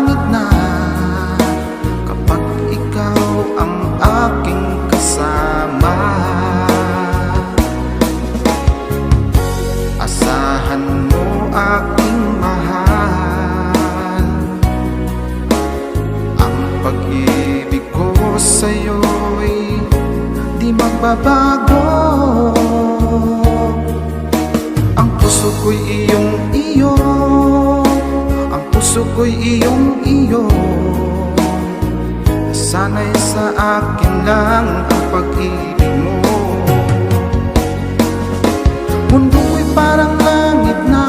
langit na kapag ikaw ang aking kasama. Asahan mo aking mahal, ang pag-ibig ko sa'yo'y di magbabago. Ang puso ko'y iyong-iyo, ang puso ko'y iyong-iyo. Sana'y sa akin lang ang pag-ibig mo. Mundo ko'y parang langit na,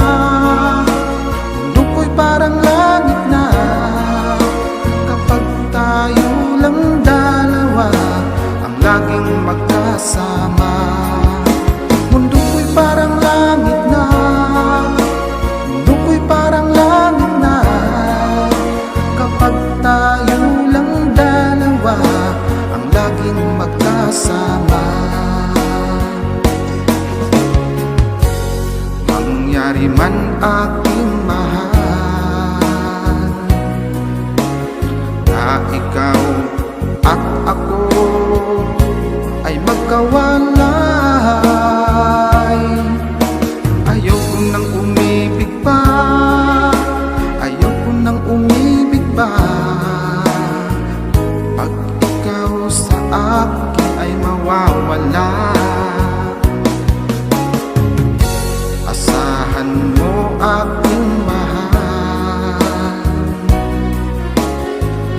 mundo ko'y parang langit na kapag tayo lang dalawa ang laging magkasama. Mundo ko'y parang langit na, mundo ko'y parang langit na kapag tayo lang dalawa ang laging magkasama. Mangyari man aking mahal na ikaw at ako ay magkawalay, ayoko nang umibig pa, ayoko nang umibig pa. Pag ikaw sa akin ay mawawala. Asahan mo aking mahal,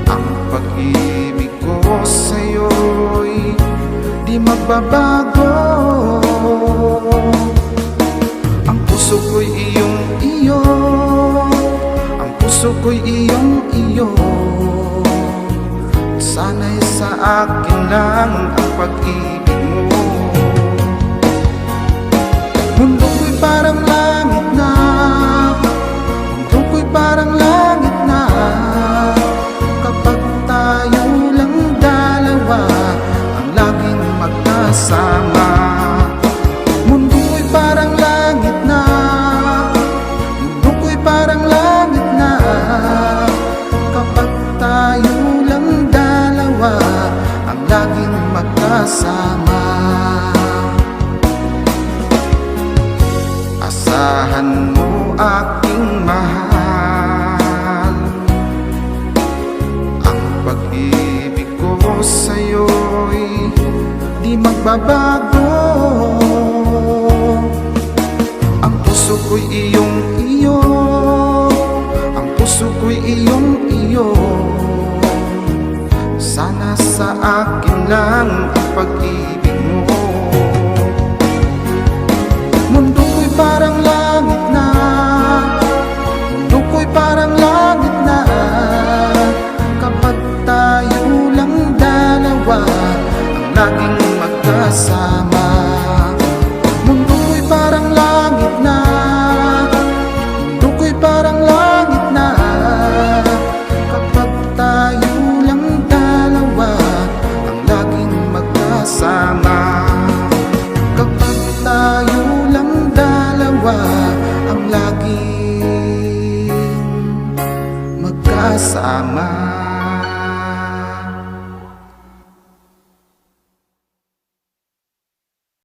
ang pag-ibig ko sa'yo'y di magbabago. Ang puso ko'y iyong-iyo, ang puso ko'y iyong-iyo. Sana'y sa akin lang ang pag-ibig mo. Mundo ko'y parang langit na, mundo ko'y parang langit na kapag tayo lang dalawa ang laging magkasama. Mundo ko'y parang langit na, mundo ko'y parang langit na kapag tayo lang dalawa ang laging magkasama. Asahan mo aking mahal, ang pag-ibig ko sa'yo'y di magbabago. Ang puso ko'y iyong-iyo, ang puso ko'y iyong-iyo. Sana sa akin lang ang pag-ibig mo. Mundo ko'y parang langit na, mundo ko'y parang langit na kapag tayo lang dalawa ang laging magkasama. Mundo ko'y parang langit na, mundo ko'y parang langit na kapag tayo lang dalawa ang laging magkasama. Kapag tayo lang dalawa ang laging magkasama.